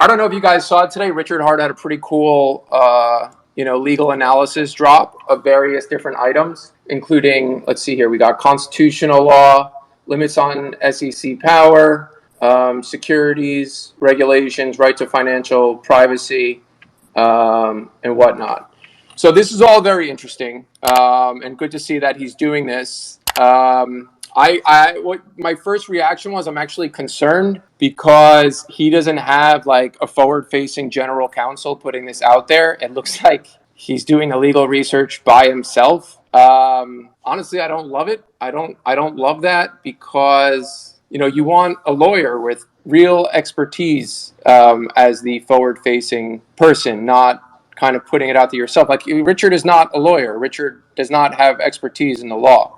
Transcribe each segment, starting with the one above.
I don't know if you guys saw it today. Richard Hart had a pretty cool, legal analysis drop of various different items, including, let's see here, we got constitutional law, limits on SEC power, securities, regulations, right to financial privacy, and whatnot. So this is all very interesting, and good to see that he's doing this. What my first reaction was, I'm actually concerned because he doesn't have like a forward-facing general counsel putting this out there. It looks like he's doing the legal research by himself. Honestly, I don't love it. I don't love that because you want a lawyer with real expertise as the forward-facing person, not kind of putting it out to yourself. Like Richard is not a lawyer. Richard does not have expertise in the law.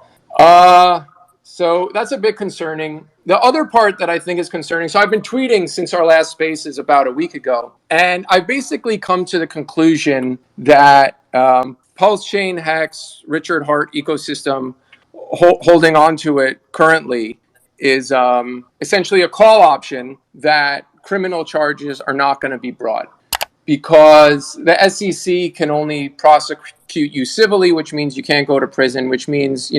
So that's a bit concerning. The other part that I think is concerning, so I've been tweeting since our last spaces about a week ago, and I've basically come to the conclusion that Pulsechain Hex, Richard Hart ecosystem, holding on to it currently is essentially a call option that criminal charges are not going to be brought, because the SEC can only prosecute you civilly, which means you can't go to prison, which means,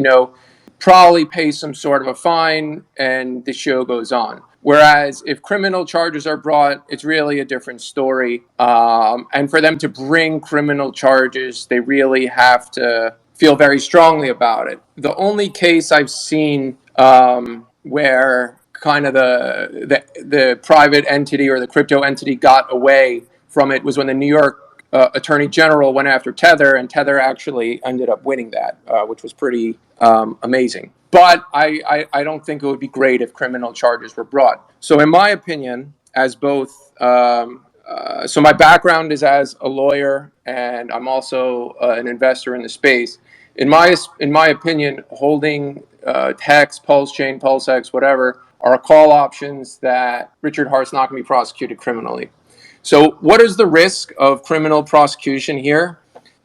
probably pay some sort of a fine and the show goes on. Whereas if criminal charges are brought, it's really a different story. And for them to bring criminal charges, they really have to feel very strongly about it. The only case I've seen where kind of the private entity or the crypto entity got away from it was when the New York Attorney General went after Tether, and Tether actually ended up winning that, which was pretty amazing. But I don't think it would be great if criminal charges were brought. So in my opinion, as both, so my background is as a lawyer, and I'm also an investor in the space. In my opinion, holding Hex, Pulsechain, Pulsex, whatever, are call options that Richard Hart's not going to be prosecuted criminally. So what is the risk of criminal prosecution here?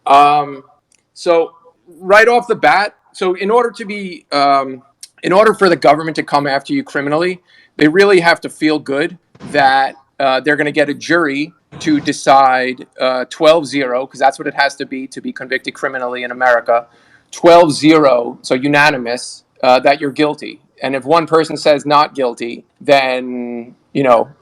So right off the bat, so in order for the government to come after you criminally, they really have to feel good that they're going to get a jury to decide 12-0, because that's what it has to be convicted criminally in America. 12-0, so unanimous, that you're guilty. And if one person says not guilty, then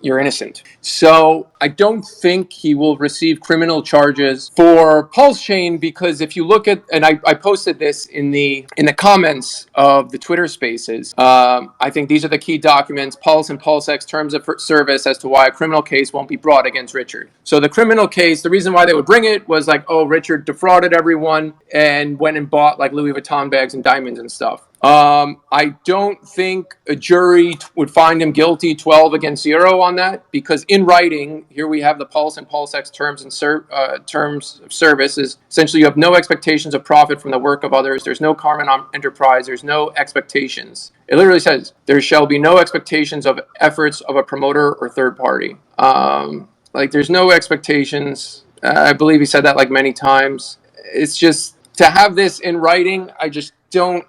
you're innocent. So I don't think he will receive criminal charges for Pulsechain, because if you look at, and I posted this in the comments of the Twitter Spaces, I think these are the key documents: Pulse and Pulsex terms of service as to why a criminal case won't be brought against Richard. So the criminal case, the reason why they would bring it was like, oh, Richard defrauded everyone and went and bought like Louis Vuitton bags and diamonds and stuff. I don't think a jury would find him guilty 12-0 on that, because in writing, here we have the Pulse and Pulsex terms and terms of service. Is essentially you have no expectations of profit from the work of others. There's no common enterprise. There's no expectations. It literally says there shall be no expectations of efforts of a promoter or third party. Like there's no expectations. I believe he said that like many times. It's just to have this in writing, I just don't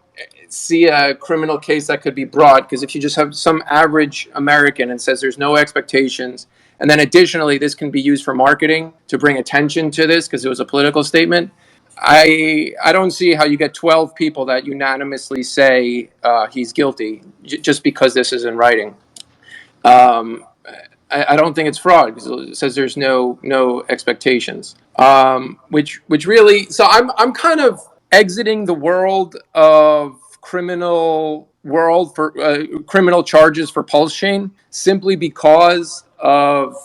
see a criminal case that could be brought, because if you just have some average American and says there's no expectations, and then additionally this can be used for marketing to bring attention to this because it was a political statement, I don't see how you get 12 people that unanimously say he's guilty just because this is in writing. I don't think it's fraud because it says there's no expectations, which really, so I'm kind of exiting the world of criminal for criminal charges for Pulsechain, simply because of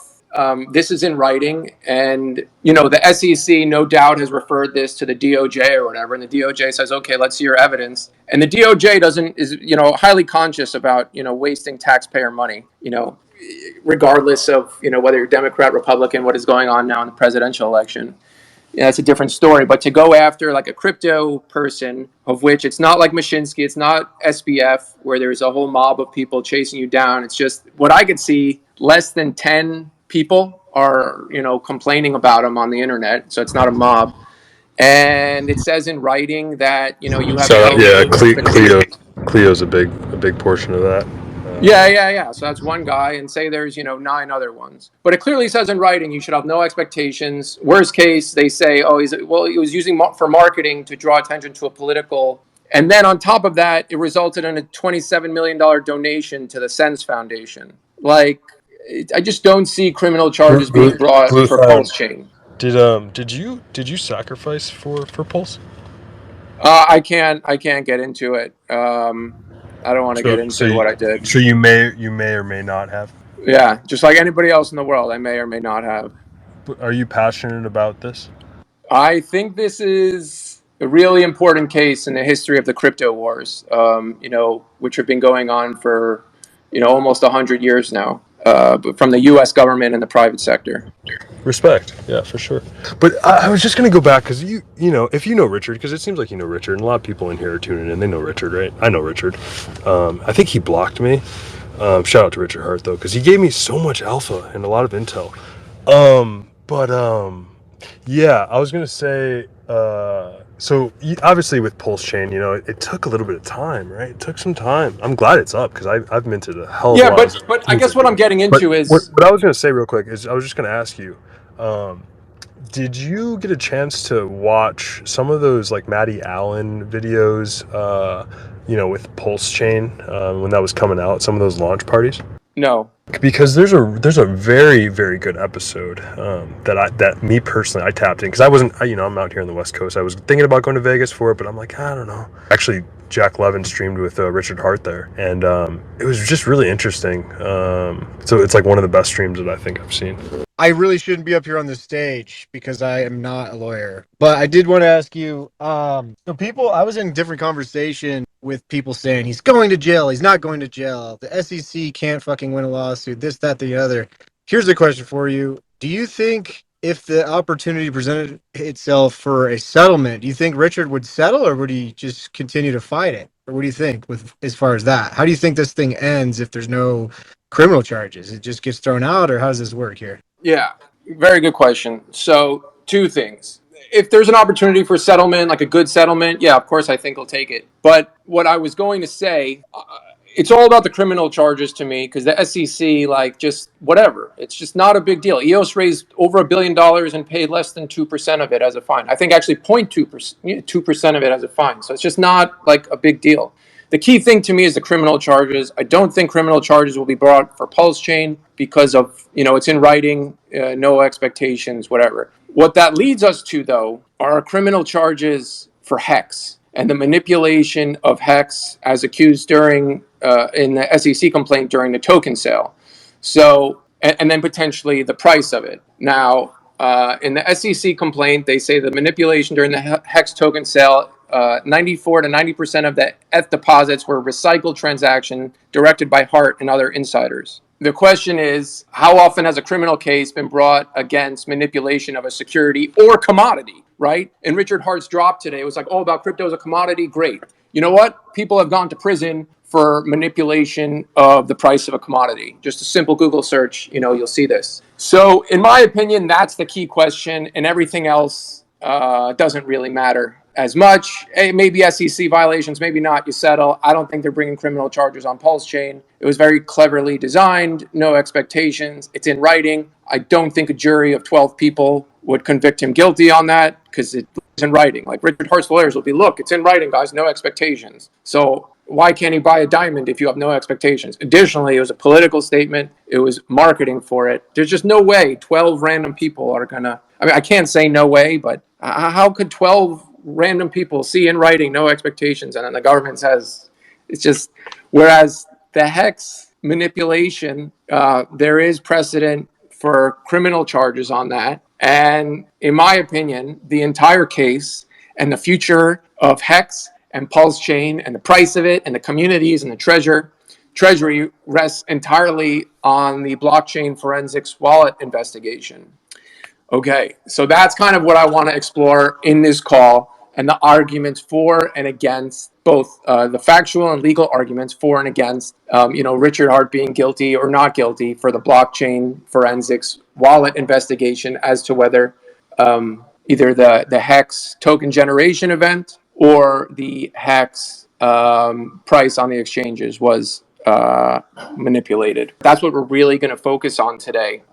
this is in writing, and the SEC no doubt has referred this to the DOJ or whatever, and the DOJ says, okay, let's see your evidence, and the DOJ is highly conscious about wasting taxpayer money, regardless of whether you're Democrat, Republican, what is going on now in the presidential election. That's a different story. But to go after like a crypto person, of which it's not like Mashinsky, it's not SBF, where there's a whole mob of people chasing you down. It's just what I could see, less than 10 people are, complaining about him on the internet. So it's not a mob. And it says in writing that, you have... So yeah, Cleo's a big portion of that. Yeah. So that's one guy, and say there's 9 other ones, but it clearly says in writing you should have no expectations. Worst case, they say, oh, he was using for marketing to draw attention to a political, and then on top of that, it resulted in a $27 million donation to the Sense Foundation. Like, I just don't see criminal charges being brought Blue for Fan. Pulsechain. Did you sacrifice for Pulse? I can't get into it. I don't want to So get so into you, what I did. so you may or may not have. Yeah, just like anybody else in the world, I may or may not have. Are you passionate about this? I think this is a really important case in the history of the crypto wars, which have been going on for, almost 100 years now, from the U.S. government and the private sector. Respect, yeah, for sure. But I was just gonna go back because if you know Richard, because it seems like you know Richard, and a lot of people in here are tuning in. They know Richard, right? I know Richard. I think he blocked me. Shout out to Richard Hart though, because he gave me so much alpha and a lot of intel. But yeah, I was gonna say. So obviously with Pulsechain, it took a little bit of time, right? It took some time. I'm glad it's up because I've minted a hell of a Yeah, lot of but I things guess like what I'm that. getting But into what, is, what I was gonna say real quick is I was just gonna ask you, um, did you get a chance to watch some of those like Maddie Allen videos, with Pulsechain when that was coming out? Some of those launch parties. no. Because there's a very very good episode that me personally I tapped in because I wasn't I'm out here on the West Coast. I was thinking about going to Vegas for it, but I'm like I don't know. Actually, Jack Levin streamed with Richard Hart there, and it was just really interesting. So it's like one of the best streams that I think I've seen. I really shouldn't be up here on this stage because I am not a lawyer. But I did want to ask you, I was in a different conversation with people saying he's going to jail, he's not going to jail, the SEC can't fucking win a lawsuit, this, that, the other. Here's a question for you. Do you think if the opportunity presented itself for a settlement, do you think Richard would settle or would he just continue to fight it? Or what do you think with as far as that? How do you think this thing ends if there's no criminal charges? It just gets thrown out or how does this work here? Yeah, very good question. So, two things. If there's an opportunity for settlement, like a good settlement, yeah, of course, I think I'll take it. But what I was going to say, it's all about the criminal charges to me because the SEC, like, just whatever. It's just not a big deal. EOS raised over $1 billion and paid less than 2% of it as a fine. I think actually 0.2%, 2% of it as a fine. So it's just not like a big deal. The key thing to me is the criminal charges. I don't think criminal charges will be brought for Pulsechain because of, it's in writing, no expectations, whatever. What that leads us to, though, are criminal charges for Hex and the manipulation of Hex as accused during, in the SEC complaint during the token sale. So, and then potentially the price of it. Now, in the SEC complaint, they say the manipulation during the Hex token sale, 94 to 90% of the ETH deposits were recycled transaction directed by Hart and other insiders. The question is, how often has a criminal case been brought against manipulation of a security or commodity, right? In Richard Hart's drop today, it was like, oh, about crypto as a commodity, great. You know what? People have gone to prison for manipulation of the price of a commodity. Just a simple Google search, you'll see this. So in my opinion, that's the key question, and everything else doesn't really matter as much. Hey, maybe SEC violations, maybe not, you settle. I don't think they're bringing criminal charges on Pulsechain. It was very cleverly designed, no expectations. It's in writing. I don't think a jury of 12 people would convict him guilty on that because it's in writing. Like Richard Hart's lawyers will be, look, it's in writing, guys, no expectations. So why can't he buy a diamond if you have no expectations? Additionally, it was a political statement. It was marketing for it. There's just no way 12 random people are going to, I can't say no way, but how could 12 random people see in writing no expectations and then the government says it's just, whereas the Hex manipulation, there is precedent for criminal charges on that. And in my opinion, the entire case and the future of Hex and Pulsechain and the price of it and the communities and the treasury rests entirely on the blockchain forensics wallet investigation. Okay, so that's kind of what I want to explore in this call and the arguments for and against both the factual and legal arguments for and against, Richard Hart being guilty or not guilty for the blockchain forensics wallet investigation as to whether either the Hex token generation event or the Hex price on the exchanges was manipulated. That's what we're really going to focus on today.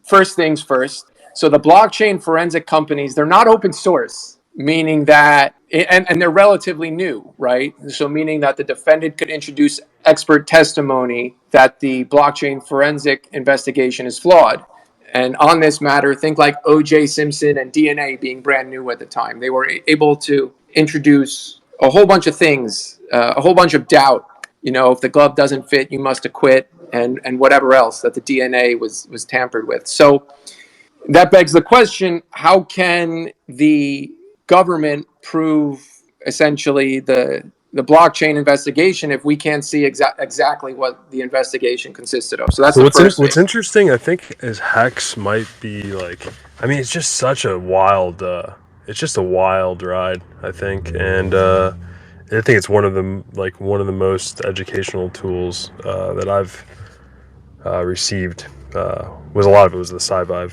First things first. So the blockchain forensic companies, they're not open source, meaning that, and they're relatively new, right? So meaning that the defendant could introduce expert testimony that the blockchain forensic investigation is flawed. And on this matter, think like O.J. Simpson and DNA being brand new at the time. They were able to introduce a whole bunch of things, a whole bunch of doubt. You know, if the glove doesn't fit, you must acquit, and whatever else that the DNA was tampered with. So that begs the question: how can the government prove essentially the blockchain investigation if we can't see exactly what the investigation consisted of? So that's the first What's thing. interesting, I think, is Hex might be like, I mean, it's just such a wild, it's just a wild ride, I think, and I think it's one of the most educational tools that I've received. Was a lot of it was the sci-fi. I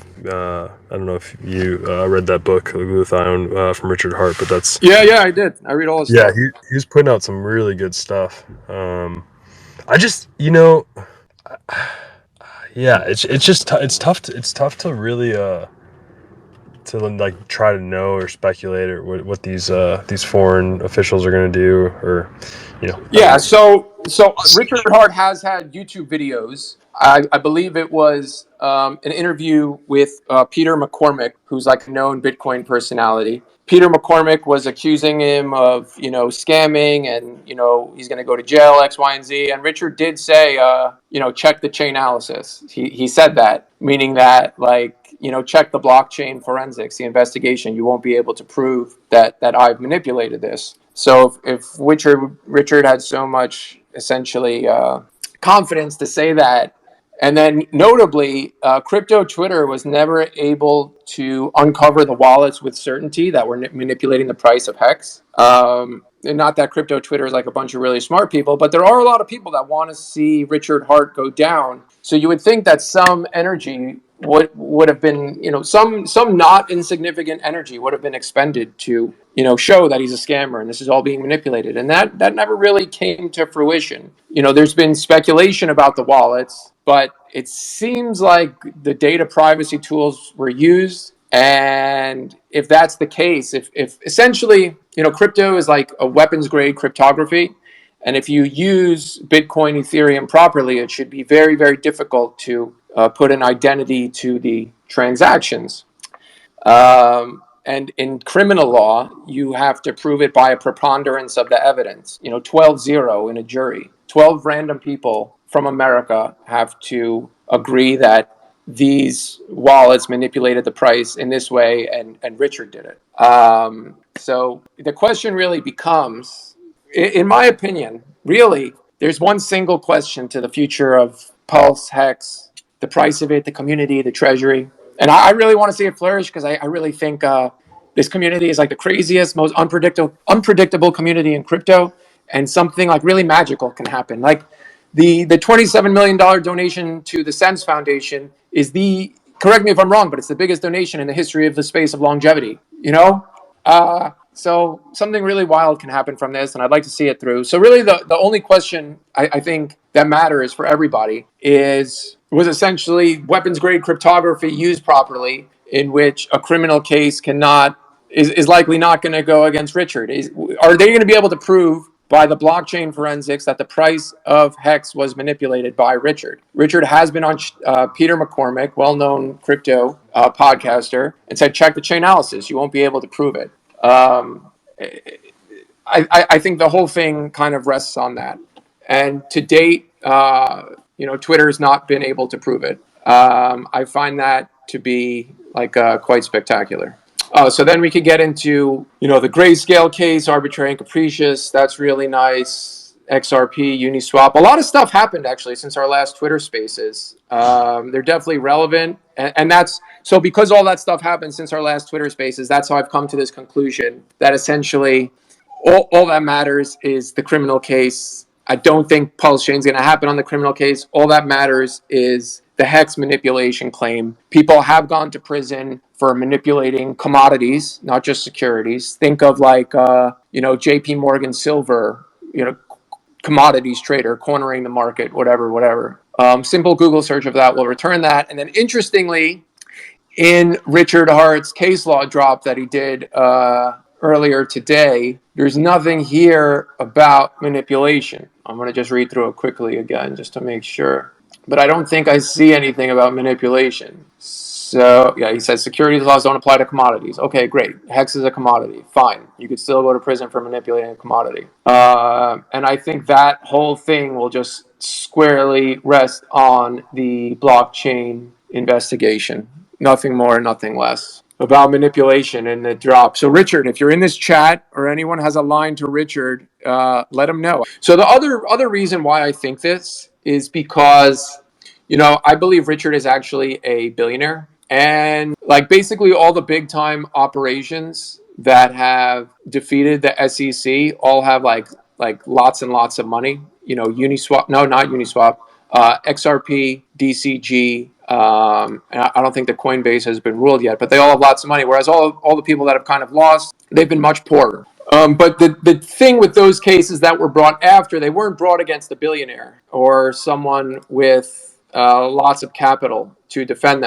don't know if you read that book, Glutathione, from Richard Hart, but that's Yeah, I did. I read all his yeah, stuff. he's putting out some really good stuff. I just yeah, it's just it's tough to really to like try to know or speculate or what these foreign officials are going to do, or Yeah, so Richard Hart has had YouTube videos. I believe it was an interview with Peter McCormick, who's like a known Bitcoin personality. Peter McCormick was accusing him of, scamming, and, he's going to go to jail, X, Y, and Z. And Richard did say, check the chain analysis. He said that, meaning that, like, check the blockchain forensics, the investigation. You won't be able to prove that I've manipulated this. So if Richard had so much essentially confidence to say that, and then notably, crypto Twitter was never able to uncover the wallets with certainty that were manipulating the price of Hex. And not that crypto Twitter is like a bunch of really smart people, but there are a lot of people that want to see Richard Hart go down. So you would think that some energy would have been, some not insignificant energy would have been expended to, show that he's a scammer and this is all being manipulated. And that never really came to fruition. There's been speculation about the wallets, but it seems like the data privacy tools were used. And if that's the case, if essentially, crypto is like a weapons grade cryptography. And if you use Bitcoin, Ethereum properly, it should be very, very difficult to put an identity to the transactions. And in criminal law, you have to prove it by a preponderance of the evidence. 12-0 in a jury. 12 random people from America have to agree that these wallets manipulated the price in this way, and Richard did it. So the question really becomes, in my opinion, really, there's one single question to the future of Pulse, Hex, the price of it, the community, the treasury. And I really want to see it flourish because I really think this community is like the craziest, most unpredictable community in crypto, and something like really magical can happen. Like the $27 million donation to the Sense Foundation is correct me if I'm wrong, but it's the biggest donation in the history of the space of longevity, So something really wild can happen from this, and I'd like to see it through. So really the only question I think that matters for everybody was essentially weapons grade cryptography used properly, in which a criminal case is likely not going to go against Richard. Are they going to be able to prove by the blockchain forensics that the price of Hex was manipulated by Richard? Richard has been on Peter McCormick, well-known crypto podcaster, and said, check the chain analysis. You won't be able to prove it. I think the whole thing kind of rests on that. And to date, Twitter has not been able to prove it. I find that to be like quite spectacular. So then we could get into, the grayscale case, arbitrary and capricious. That's really nice. XRP, Uniswap. A lot of stuff happened actually since our last Twitter Spaces. They're definitely relevant, and that's so because all that stuff happened since our last Twitter Spaces. That's how I've come to this conclusion that essentially all that matters is the criminal case. I don't think Pulsechain is going to happen on the criminal case. All that matters is the Hex manipulation claim. People have gone to prison for manipulating commodities, not just securities. Think of like, JP Morgan Silver, commodities trader, cornering the market, whatever. Simple Google search of that will return that. And then interestingly, in Richard Hart's case law drop that he did earlier today, there's nothing here about manipulation. I'm going to just read through it quickly again just to make sure. But I don't think I see anything about manipulation. So, yeah, he says securities laws don't apply to commodities. Okay, great. Hex is a commodity. Fine. You could still go to prison for manipulating a commodity. And I think that whole thing will just squarely rest on the blockchain investigation. Nothing more, nothing less. About manipulation and the drop. So, Richard, if you're in this chat or anyone has a line to Richard, let him know. So, the other reason why I think this is because, I believe Richard is actually a billionaire. And like basically all the big time operations that have defeated the SEC all have like lots and lots of money. Uniswap, no, not Uniswap, XRP, DCG. And I don't think the Coinbase has been ruled yet, but they all have lots of money. Whereas all the people that have kind of lost, they've been much poorer. But the thing with those cases that were brought after, they weren't brought against a billionaire or someone with lots of capital to defend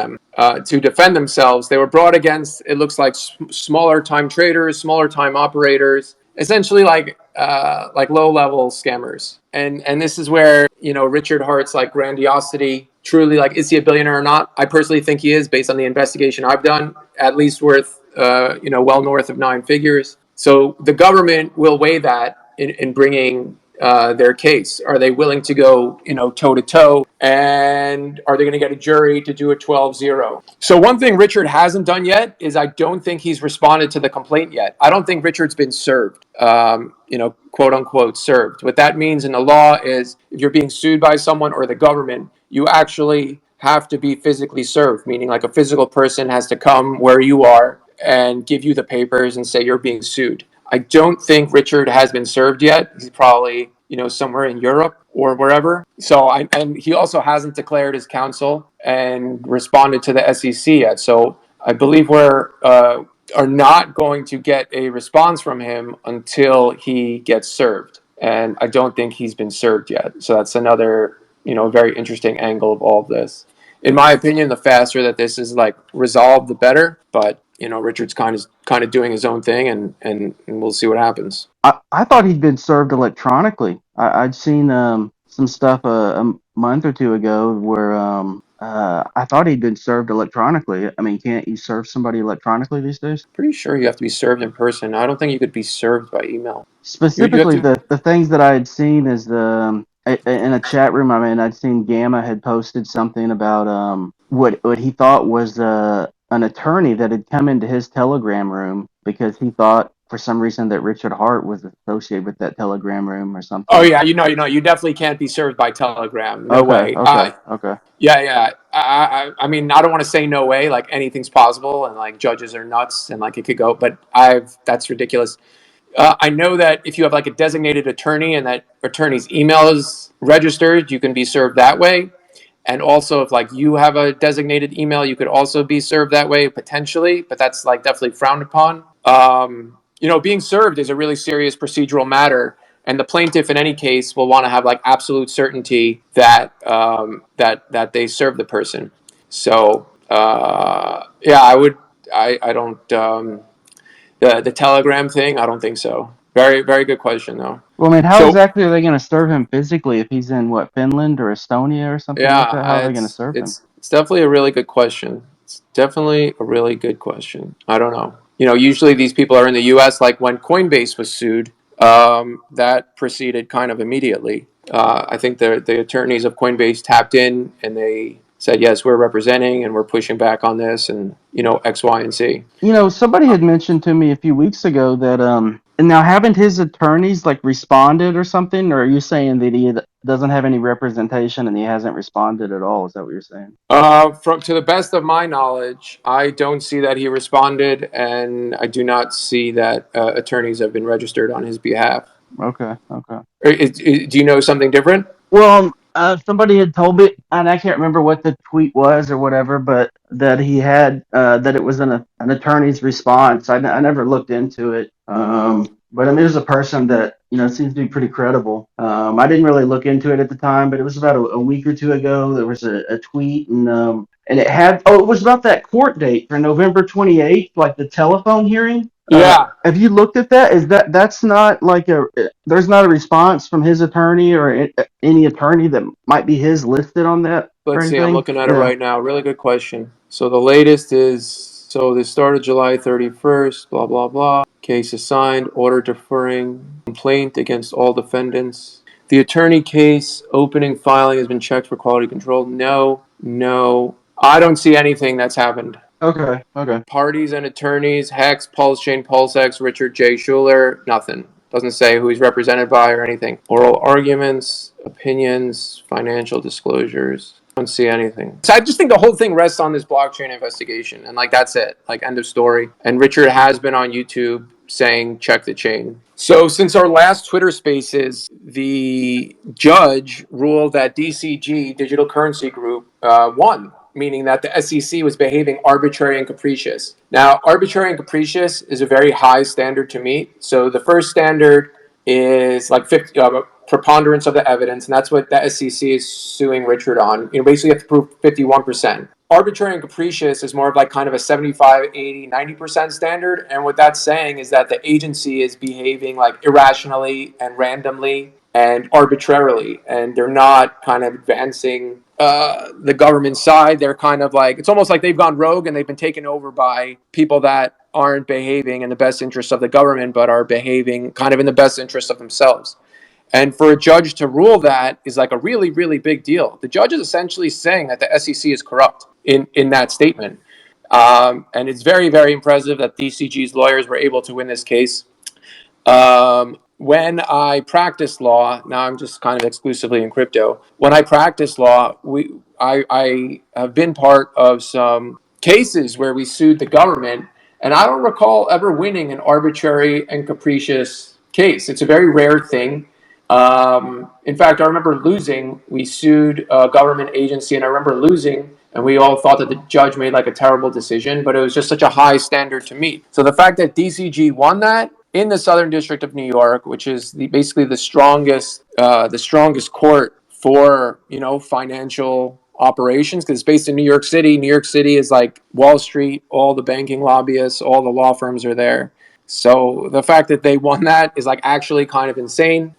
themselves. They were brought against, it looks like, smaller time traders, smaller time operators, essentially like low level scammers. And this is where Richard Hart's like grandiosity, truly, like, is he a billionaire or not? I personally think he is, based on the investigation I've done, at least worth well north of 9 figures. So the government will weigh that in bringing their case. Are they willing to go, toe to toe? And are they going to get a jury to do a 12-0? So one thing Richard hasn't done yet is I don't think he's responded to the complaint yet. I don't think Richard's been served, quote unquote served. What that means in the law is if you're being sued by someone or the government, you actually have to be physically served, meaning like a physical person has to come where you are and give you the papers and say you're being sued. I don't think Richard has been served yet. He's probably, somewhere in Europe or wherever. So, and he also hasn't declared his counsel and responded to the SEC yet. So I believe we're are not going to get a response from him until he gets served. And I don't think he's been served yet. So that's another, very interesting angle of all of this. In my opinion, the faster that this is like resolved, the better. But Richard's kind of doing his own thing, and we'll see what happens. I thought he'd been served electronically. I'd seen some stuff a month or two ago where I thought he'd been served electronically. I mean, can't you serve somebody electronically these days? Pretty sure you have to be served in person. I don't think you could be served by email. Specifically, the things that I had seen is in a chat room. I mean, I'd seen Gamma had posted something about what he thought was an attorney that had come into his Telegram room because he thought for some reason that Richard Hart was associated with that Telegram room or something. Oh yeah, you definitely can't be served by Telegram. No way. Okay. Yeah. I mean, I don't want to say no way. Like anything's possible, and like judges are nuts, and like it could go. But that's ridiculous. I know that if you have like a designated attorney and that attorney's email is registered, you can be served that way. And also, if like you have a designated email, you could also be served that way potentially. But that's like definitely frowned upon. Being served is a really serious procedural matter, and the plaintiff in any case will want to have like absolute certainty that that they serve the person. So I don't the Telegram thing. I don't think so. Very, very good question though. Well, I mean, how exactly are they going to serve him physically if he's in Finland or Estonia or something like that? How are they going to serve him? It's definitely a really good question. I don't know. Usually these people are in the U.S. Like when Coinbase was sued, that proceeded kind of immediately. I think the attorneys of Coinbase tapped in and they said, yes, we're representing and we're pushing back on this and, X, Y, and Z. Somebody had mentioned to me a few weeks ago that, now haven't his attorneys like responded or something? Or are you saying that he doesn't have any representation and he hasn't responded at all? Is that what you're saying? To the best of my knowledge, I don't see that he responded, and I do not see that attorneys have been registered on his behalf. Okay. Do you know something different? Well, somebody had told me, and I can't remember what the tweet was or whatever, but that he had that it was an attorney's response. I never looked into it. But I mean, there's a person that, seems to be pretty credible. I didn't really look into it at the time, but it was about a week or two ago. There was a tweet, and it was about that court date for November 28th, like the telephone hearing. Yeah. Have you looked at that? That's not like there's not a response from his attorney or any attorney that might be his listed on that or Let's see, I'm anything? looking at it Yeah. right now. Really good question. So the latest is, so this started July 31st, blah, blah, blah. Case assigned, order deferring, complaint against all defendants. The attorney case opening filing has been checked for quality control. No, no. I don't see anything that's happened. Okay. Okay. Parties and attorneys, Hex, Pulsechain Pulsex, Richard J. Schuler, nothing. Doesn't say who he's represented by or anything. Oral arguments, opinions, financial disclosures. Don't see anything. So I just think the whole thing rests on this blockchain investigation, and like that's it. Like end of story. And Richard has been on YouTube saying check the chain. So since our last Twitter Spaces, the judge ruled that DCG, Digital Currency Group, won, meaning that the SEC was behaving arbitrary and capricious. Now, arbitrary and capricious is a very high standard to meet. So the first standard is like 50, preponderance of the evidence, and that's what the SEC is suing Richard on. Basically you have to prove 51%. Arbitrary and capricious is more of like kind of a 75, 80, 90% standard. And what that's saying is that the agency is behaving like irrationally and randomly and arbitrarily, and they're not kind of advancing the government side. They're kind of like, it's almost like they've gone rogue and they've been taken over by people that aren't behaving in the best interest of the government, but are behaving kind of in the best interest of themselves. And for a judge to rule that is like a really, really big deal. The judge is essentially saying that the SEC is corrupt in that statement. And it's very, very impressive that DCG's lawyers were able to win this case. When I practiced law, now I'm just kind of exclusively in crypto. When I practiced law, I have been part of some cases where we sued the government, and I don't recall ever winning an arbitrary and capricious case. It's a very rare thing. In fact, I remember losing. We sued a government agency, and I remember losing, and we all thought that the judge made like a terrible decision, but it was just such a high standard to meet. So the fact that DCG won that in the Southern District of New York, which is basically the strongest court for financial operations, because it's based in New York City. New York City is like Wall Street. All the banking lobbyists, all the law firms are there. So the fact that they won that is like actually kind of insane.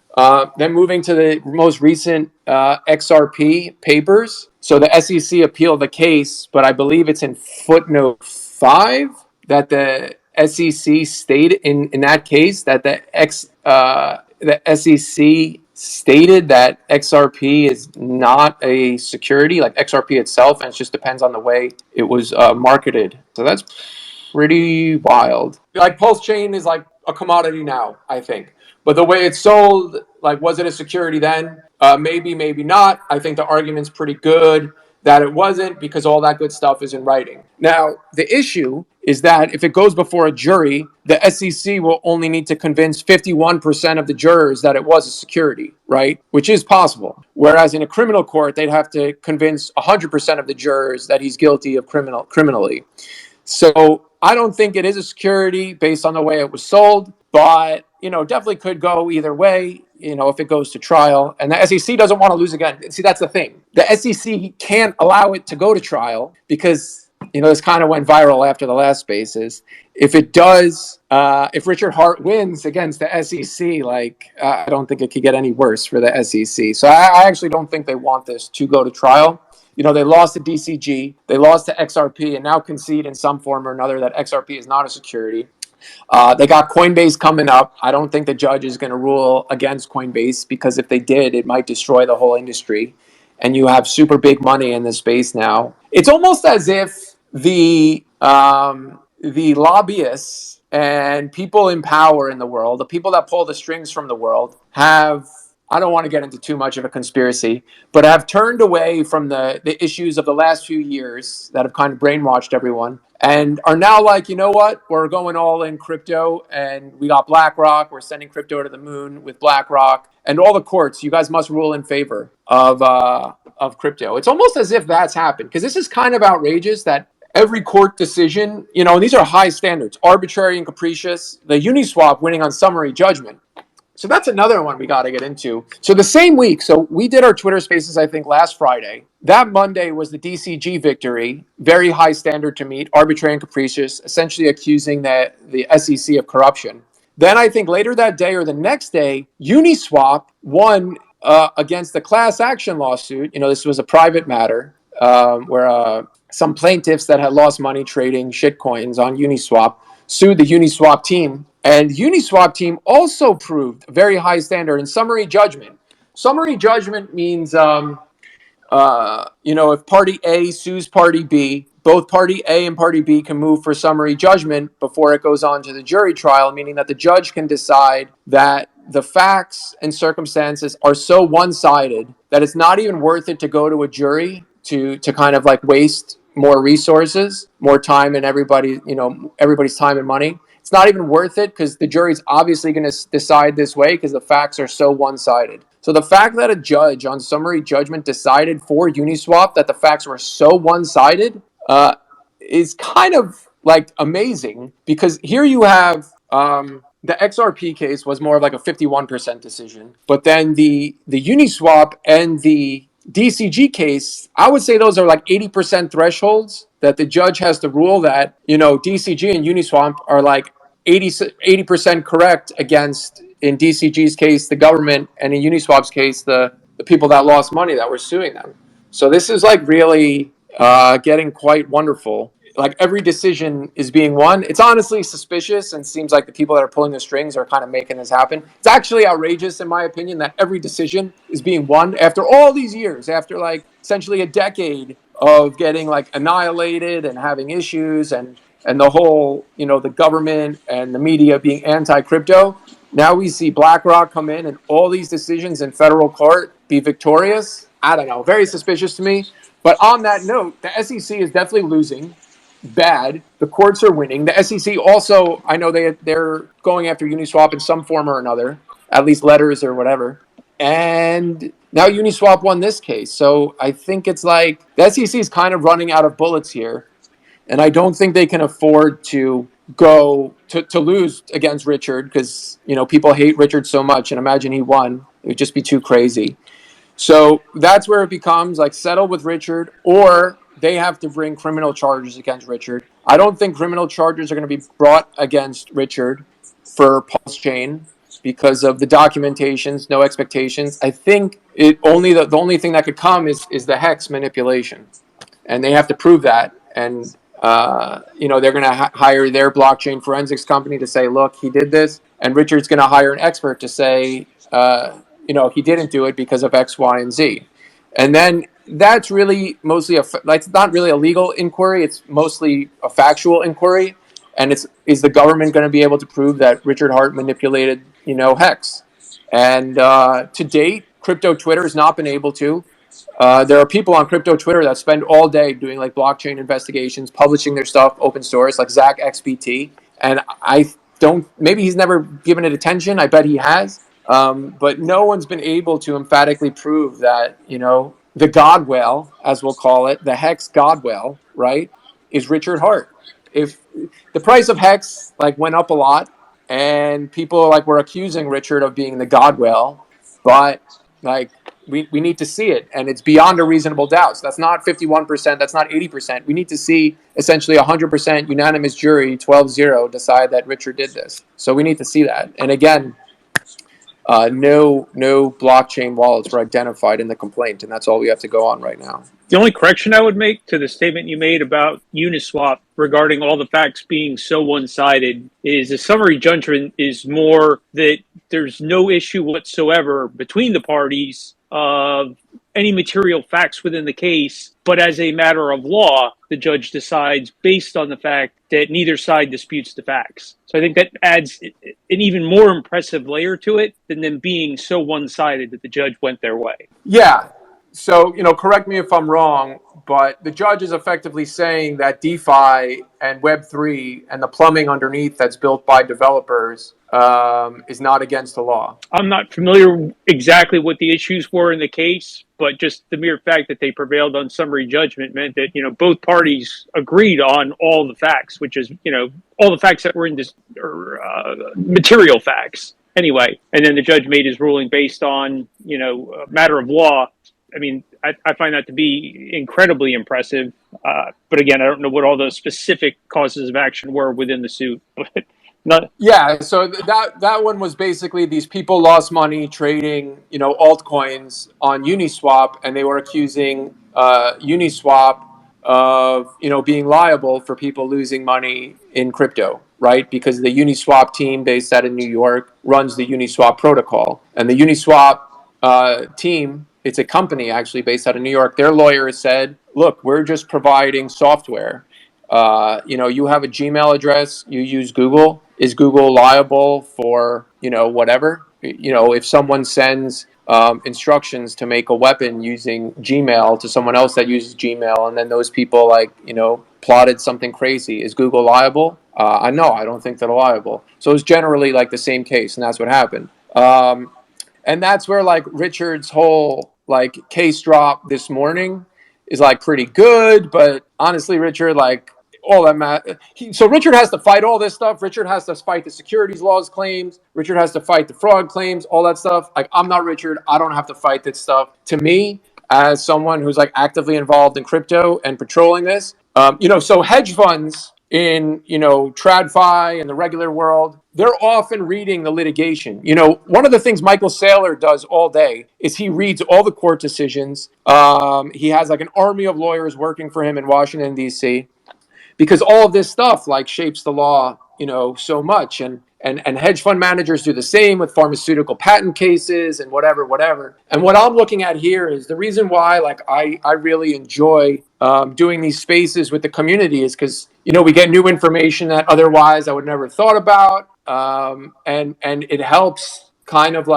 Then moving to the most recent XRP papers. So the SEC appealed the case, but I believe it's in footnote 5 that the SEC stated in that case that the SEC stated that XRP is not a security, like XRP itself, and it just depends on the way it was marketed. So that's pretty wild. Like Pulse Chain is like a commodity now, I think. But the way it's sold, like, was it a security then? Maybe, maybe not. I think the argument's pretty good that it wasn't, because all that good stuff is in writing. Now, the issue is that if it goes before a jury, the SEC will only need to convince 51% of the jurors that it was a security, right? Which is possible. Whereas in a criminal court, they'd have to convince 100% of the jurors that he's guilty of criminally. So I don't think it is a security based on the way it was sold, but definitely could go either way, if it goes to trial. And the SEC doesn't want to lose again. See, that's the thing. The SEC can't allow it to go to trial because, this kind of went viral after the last Spaces. If it does, if Richard Hart wins against the SEC, I don't think it could get any worse for the SEC. So I actually don't think they want this to go to trial. They lost to DCG, they lost to XRP, and now concede in some form or another that XRP is not a security. They got Coinbase coming up. I don't think the judge is going to rule against Coinbase, because if they did, it might destroy the whole industry. And you have super big money in this space now. It's almost as if the lobbyists and people in power in the world, the people that pull the strings from the world, have, I don't want to get into too much of a conspiracy, but have turned away from the issues of the last few years that have kind of brainwashed everyone, and are now like, you know what, we're going all in crypto, and we got BlackRock, we're sending crypto to the moon with BlackRock, and all the courts, you guys must rule in favor of crypto. It's almost as if that's happened, because this is kind of outrageous that every court decision, and these are high standards, arbitrary and capricious, the Uniswap winning on summary judgment. So that's another one we got to get into. So the same week, so we did our Twitter Spaces, I think, last Friday. That Monday was the DCG victory, very high standard to meet, arbitrary and capricious, essentially accusing the SEC of corruption. Then I think later that day or the next day, Uniswap won against the class action lawsuit. This was a private matter where some plaintiffs that had lost money trading shitcoins on Uniswap sued the Uniswap team. And Uniswap team also proved a very high standard in summary judgment. Summary judgment means, if party A sues party B, both party A and party B can move for summary judgment before it goes on to the jury trial, meaning that the judge can decide that the facts and circumstances are so one-sided that it's not even worth it to go to a jury to kind of like waste more resources, more time, and everybody's time and money. It's not even worth it because the jury's obviously going to decide this way because the facts are so one-sided. So the fact that a judge on summary judgment decided for Uniswap that the facts were so one-sided is kind of like amazing, because here you have the XRP case was more of like a 51% decision, but then the Uniswap and the DCG case, I would say those are like 80% thresholds that the judge has to rule that, DCG and Uniswap are like 80% correct against, in DCG's case, the government, and in Uniswap's case, the people that lost money that were suing them. So this is like really getting quite wonderful. Like every decision is being won. It's honestly suspicious and seems like the people that are pulling the strings are kind of making this happen. It's actually outrageous, in my opinion, that every decision is being won after all these years, after like essentially a decade of getting like annihilated and having issues, and the whole, the government and the media being anti-crypto. Now we see BlackRock come in and all these decisions in federal court be victorious. I don't know, very suspicious to me. But on that note, the SEC is definitely losing bad. The courts are winning. The SEC also, I know they're going after Uniswap in some form or another, at least letters or whatever. And now Uniswap won this case. So I think it's like the SEC is kind of running out of bullets here. And I don't think they can afford to go to lose against Richard, because, people hate Richard so much. And imagine he won. It would just be too crazy. So that's where it becomes like settle with Richard, or they have to bring criminal charges against Richard. I don't think criminal charges are going to be brought against Richard for Pulsechain because of the documentations, no expectations. I think the only thing that could come is the hex manipulation, and they have to prove that. And they're going to hire their blockchain forensics company to say, look, he did this, and Richard's going to hire an expert to say, he didn't do it because of X, Y, and Z. And then that's really mostly it's not really a legal inquiry. It's mostly a factual inquiry. And is the government going to be able to prove that Richard Hart manipulated, hex? And to date, crypto Twitter has not been able to. There are people on crypto Twitter that spend all day doing like blockchain investigations, publishing their stuff open source, like Zach XBT. And maybe he's never given it attention. I bet he has. But no one's been able to emphatically prove that, the Godwell, as we'll call it, the Hex Godwell, right, is Richard Hart. If the price of Hex went up a lot, and people were accusing Richard of being the Godwell, but we need to see it, and it's beyond a reasonable doubt. So that's not 51%, that's not 80%. We need to see essentially 100% unanimous jury, 12-0, decide that Richard did this. So we need to see that. And again, no blockchain wallets were identified in the complaint, and that's all we have to go on right now. The only correction I would make to the statement you made about Uniswap regarding all the facts being so one-sided is the summary judgment is more that there's no issue whatsoever between the parties of any material facts within the case, but as a matter of law, the judge decides based on the fact that neither side disputes the facts. So I think that adds an even more impressive layer to it than them being so one-sided that the judge went their way. Yeah. So, correct me if I'm wrong, but the judge is effectively saying that DeFi and Web3 and the plumbing underneath that's built by developers is not against the law. I'm not familiar exactly what the issues were in the case, but just the mere fact that they prevailed on summary judgment meant that, both parties agreed on all the facts, which is, all the facts that were in this, or material facts anyway. And then the judge made his ruling based on, a matter of law. I mean, I find that to be incredibly impressive. But again, I don't know what all those specific causes of action were within the suit, but not. Yeah, so that one was basically these people lost money trading, altcoins on Uniswap, and they were accusing Uniswap of, being liable for people losing money in crypto, right? Because the Uniswap team based out of New York runs the Uniswap protocol, and the Uniswap team, it's a company actually based out of New York. Their lawyer said, "Look, we're just providing software. You have a Gmail address, you use Google. Is Google liable for, whatever? If someone sends instructions to make a weapon using Gmail to someone else that uses Gmail, and then those people plotted something crazy, is Google liable? I don't think they're liable." So it's generally like the same case, and that's what happened. And that's where Richard's whole case drop this morning is pretty good, but honestly, Richard, all that so Richard has to fight all this stuff. Richard has to fight the securities laws claims. Richard has to fight the fraud claims, all that stuff. I'm not Richard. I don't have to fight this stuff. To me, as someone who's actively involved in crypto and patrolling this, so hedge funds in, TradFi and the regular world, they're often reading the litigation. One of the things Michael Saylor does all day is he reads all the court decisions. He has an army of lawyers working for him in Washington, D.C., because all of this stuff shapes the law, so much. And hedge fund managers do the same with pharmaceutical patent cases and whatever. And what I'm looking at here is the reason why I really enjoy doing these spaces with the community is because, we get new information that otherwise I would never thought about. And it helps kind of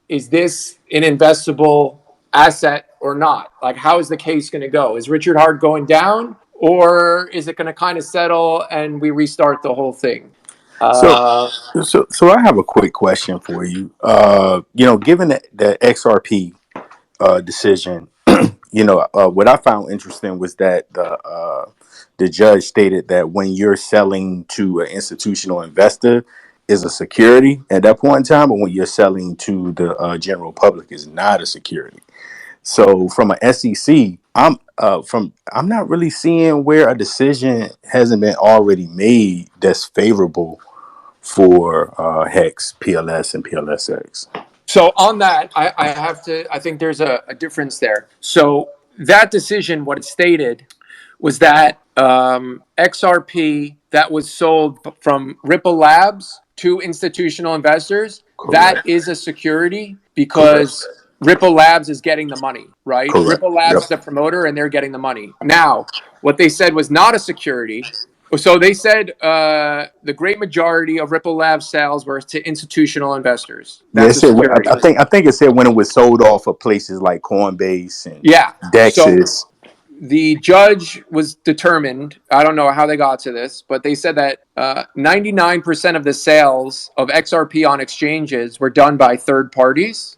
is this an investable asset or not? How is the case going to go? Is Richard Hart going down? Or is it going to kind of settle and we restart the whole thing? So I have a quick question for you. Given the XRP decision, what I found interesting was that the judge stated that when you're selling to an institutional investor is a security at that point in time, but when you're selling to the general public is not a security. So from an SEC, I'm not really seeing where a decision hasn't been already made that's favorable for Hex, PLS, and PLSX. So on that, I think there's a difference there. So that decision, what it stated was that XRP that was sold from Ripple Labs to institutional investors, Correct. That is a security because Ripple Labs is getting the money, right? Correct. Ripple Labs is the promoter and they're getting the money. Now, what they said was not a security. So they said the great majority of Ripple Labs sales were to institutional investors. That's a security. I think it said when it was sold off of places like Coinbase and Dexes. So the judge was determined, I don't know how they got to this, but they said that 99% of the sales of XRP on exchanges were done by third parties.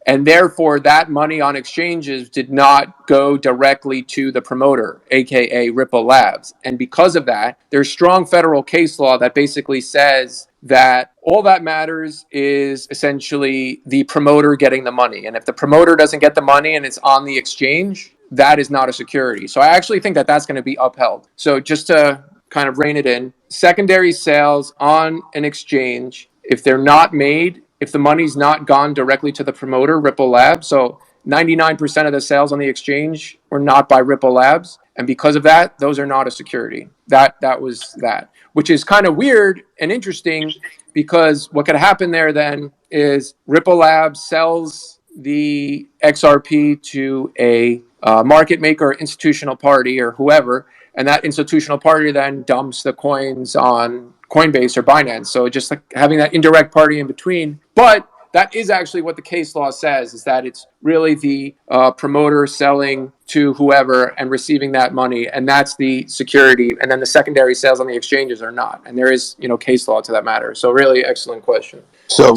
And therefore, that money on exchanges did not go directly to the promoter, aka Ripple Labs. And because of that, there's strong federal case law that basically says that all that matters is essentially the promoter getting the money. And if the promoter doesn't get the money and it's on the exchange, that is not a security. So I actually think that that's going to be upheld. So just to kind of rein it in, secondary sales on an exchange, if they're not made, if the money's not gone directly to the promoter, Ripple Labs, so 99% of the sales on the exchange were not by Ripple Labs. And because of that, those are not a security. That was that, which is kind of weird and interesting because what could happen there then is Ripple Labs sells the XRP to a market maker, institutional party or whoever, and that institutional party then dumps the coins on Coinbase or Binance. So just having that indirect party in between. But that is actually what the case law says, is that it's really the promoter selling to whoever and receiving that money, and that's the security, and then the secondary sales on the exchanges are not. And there is, case law to that matter. So really excellent question. So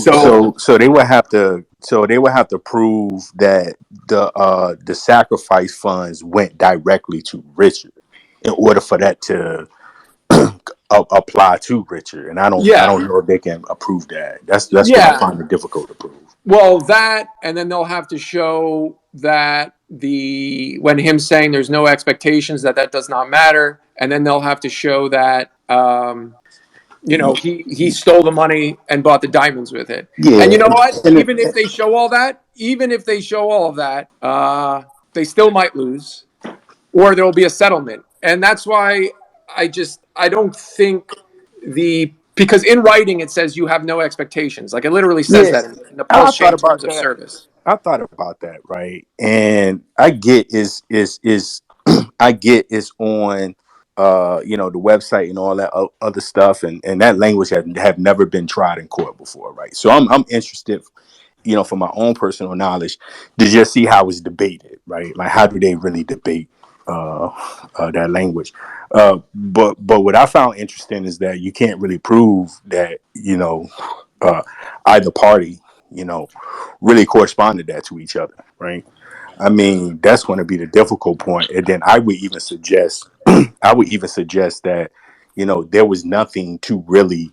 they would have to prove that the sacrifice funds went directly to Richard in order for that to apply to Richard. And I don't know if they can approve that. That's what I find it difficult to prove. Well, that, and then they'll have to show that when him saying there's no expectations, that does not matter, and then they'll have to show that he stole the money and bought the diamonds with it. Yeah. And you know what? Even if they show all of that, they still might lose, or there will be a settlement. And that's why I don't think because in writing it says you have no expectations. Like it literally says that in the Pulsechain terms of service. I thought about that, right? And I get is I get is on the website and all that other stuff, and that language have never been tried in court before, right? So I'm interested, for my own personal knowledge, to just see how it's debated, right? Like how do they really debate that language? But what I found interesting is that you can't really prove that either party really corresponded that to each other, right? I mean, that's going to be the difficult point. And then I would even suggest that there was nothing to really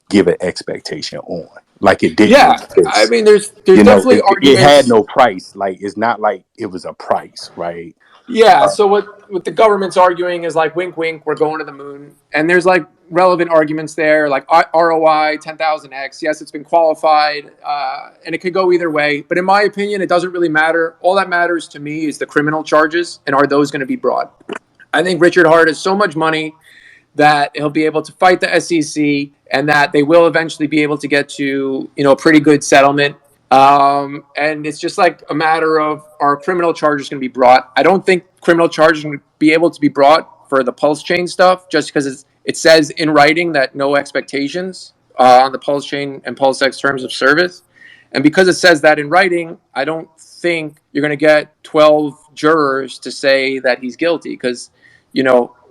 give an expectation on, like it did. Yeah, I mean, there's definitely arguments. It had no price. Like it's not like it was a price, right? Yeah. So what the government's arguing is like, wink, wink, we're going to the moon, and there's like relevant arguments there, like ROI 10,000x. Yes, it's been qualified, and it could go either way. But in my opinion, it doesn't really matter. All that matters to me is the criminal charges, and are those going to be brought? I think Richard Hart has so much money that he'll be able to fight the SEC, and that they will eventually be able to get to a pretty good settlement. And it's just like a matter of, are criminal charges going to be brought? I don't think criminal charges are going to be able to be brought for the Pulsechain stuff, just because it says in writing that no expectations on the Pulsechain and Pulsex terms of service. And because it says that in writing, I don't think you're going to get 12 jurors to say that he's guilty, because,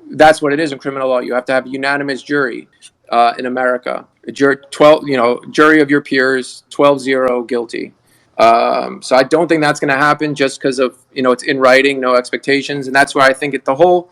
that's what it is in criminal law. You have to have a unanimous jury in America. A jury of your peers, 12-0 guilty. So I don't think that's going to happen, just because of, it's in writing, no expectations. And that's why I think the whole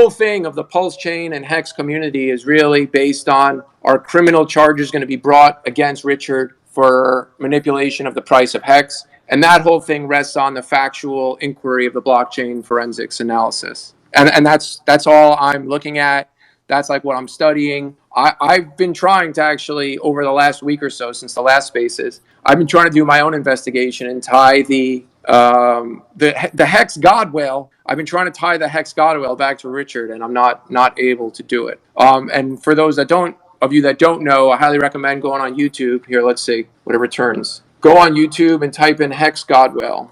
thing of the Pulsechain and Hex community is really based on, are criminal charges going to be brought against Richard for manipulation of the price of Hex? And that whole thing rests on the factual inquiry of the blockchain forensics analysis. And that's all I'm looking at. That's like what I'm studying. I've been trying to actually, over the last week or so, since the last spaces, I've been trying to do my own investigation and tie the Hex God Whale. I've been trying to tie the Hex God Whale back to Richard, and I'm not able to do it. And for those that don't know, I highly recommend going on YouTube. Here, let's see what it returns. Go on YouTube and type in Hex God Whale.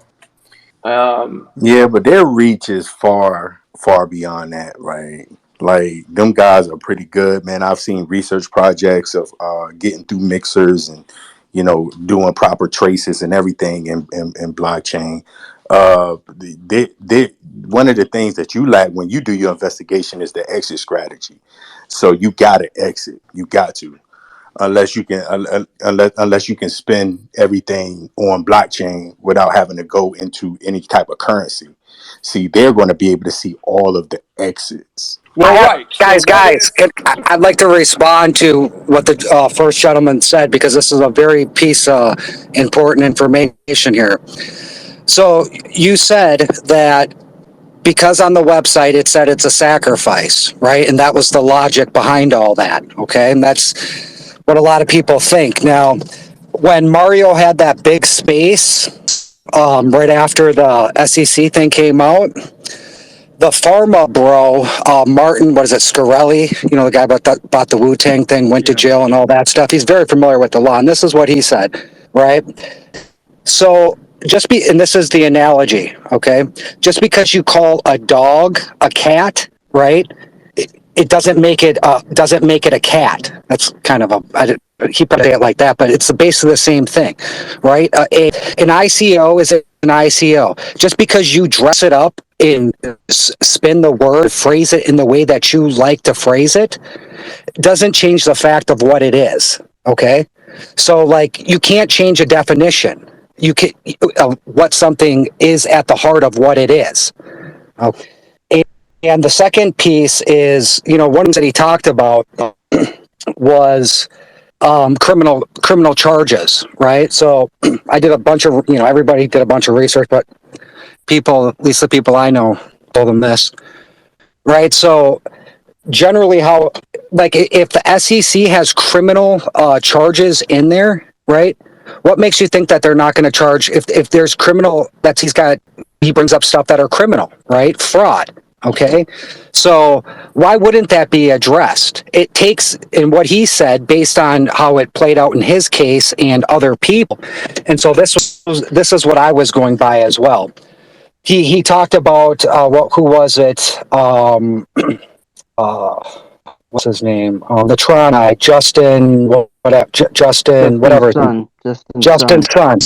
But their reach is far beyond that, right? Like them guys are pretty good, man. I've seen research projects of getting through mixers and doing proper traces and everything in blockchain. One of the things that you lack when you do your investigation is the exit strategy. So you got to exit. You got to. Unless you can spend everything on blockchain without having to go into any type of currency. See, they're going to be able to see all of the exits. Well, guys, I'd like to respond to what the first gentleman said, because this is a very piece of important information here. So you said that because on the website it said it's a sacrifice, right? And that was the logic behind all that, okay? And that's what a lot of people think. Now, when Mario had that big space right after the SEC thing came out, the pharma bro, Martin, what is it, Scarelli, the guy bought the Wu-Tang thing, went to jail and all that stuff. He's very familiar with the law, and this is what he said, right? So and this is the analogy, okay? Just because you call a dog a cat, right? It doesn't make it a cat. That's kind of he put it like that, but it's basically the same thing, right? An ICO is an ICO. Just because you dress it up and spin the word, phrase it in the way that you like to phrase it, doesn't change the fact of what it is. Okay, so like you can't change a definition. You can what something is at the heart of what it is. Okay. And the second piece is, one that he talked about was criminal charges, right? So I did a bunch of, everybody did a bunch of research, but people, at least the people I know, told them this, right? So generally how, like if the SEC has criminal charges in there, right? What makes you think that they're not going to charge if there's criminal that he brings up stuff that are criminal, right? Fraud. Okay. So why wouldn't that be addressed? It takes, in what he said, based on how it played out in his case and other people. And so this is what I was going by as well. He talked about who was it? What's his name? The Tron guy, Justin, whatever. Justin's son,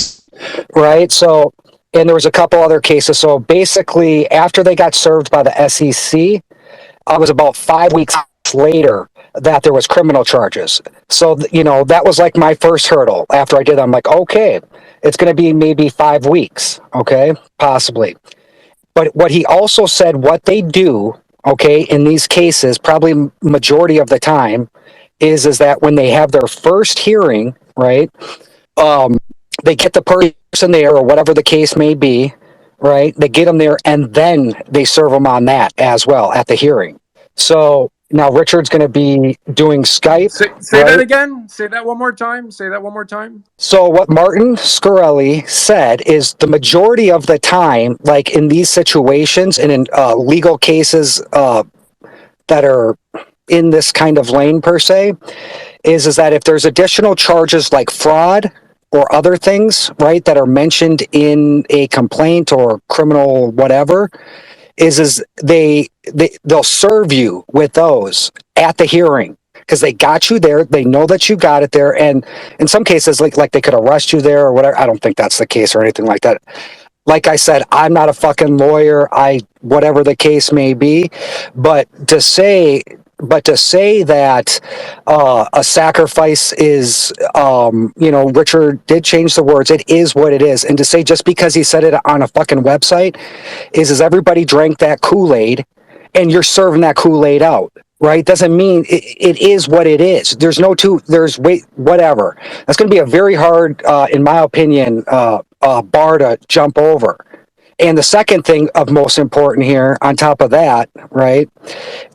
right? So, and there was a couple other cases. So basically, after they got served by the SEC, it was about 5 weeks later that there was criminal charges. So, that was like my first hurdle. After I did that, I'm like, okay, it's going to be maybe 5 weeks. Okay, possibly. But what he also said, what they do, okay, in these cases, probably majority of the time, is that when they have their first hearing, right, they get the person there or whatever the case may be, right, they get them there and then they serve them on that as well at the hearing. So now Richard's going to be doing Skype. Say that again. Say that one more time. So what Martin Scarelli said is the majority of the time, like in these situations and in legal cases that are in this kind of lane per se, is that if there's additional charges like fraud or other things, right, that are mentioned in a complaint or criminal whatever, is they'll serve you with those at the hearing because they got you there. They know that you got it there, and in some cases, like they could arrest you there or whatever. I don't think that's the case or anything like that. Like I said, I'm not a fucking lawyer. Whatever the case may be, but to say that a sacrifice is, Richard did change the words. It is what it is, and to say just because he said it on a fucking website is everybody drank that Kool-Aid, and you're serving that Kool-Aid out. Right? Doesn't mean it is what it is. There's whatever. That's going to be a very hard, in my opinion, bar to jump over. And the second thing of most important here, on top of that, right,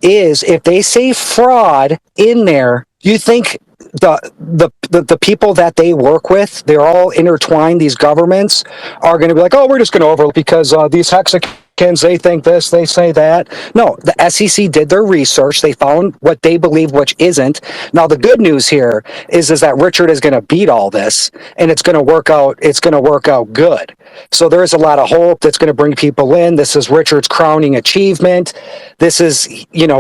is if they say fraud in there, you think the people that they work with, they're all intertwined. These governments are going to be like, oh, we're just going to overlook because these Hexicans, they think this, they say that. No, the SEC did their research. They found what they believe, which isn't. Now, the good news here is that Richard is going to beat all this, and it's going to work out. It's going to work out good. So there is a lot of hope that's going to bring people in. This is Richard's crowning achievement. This is,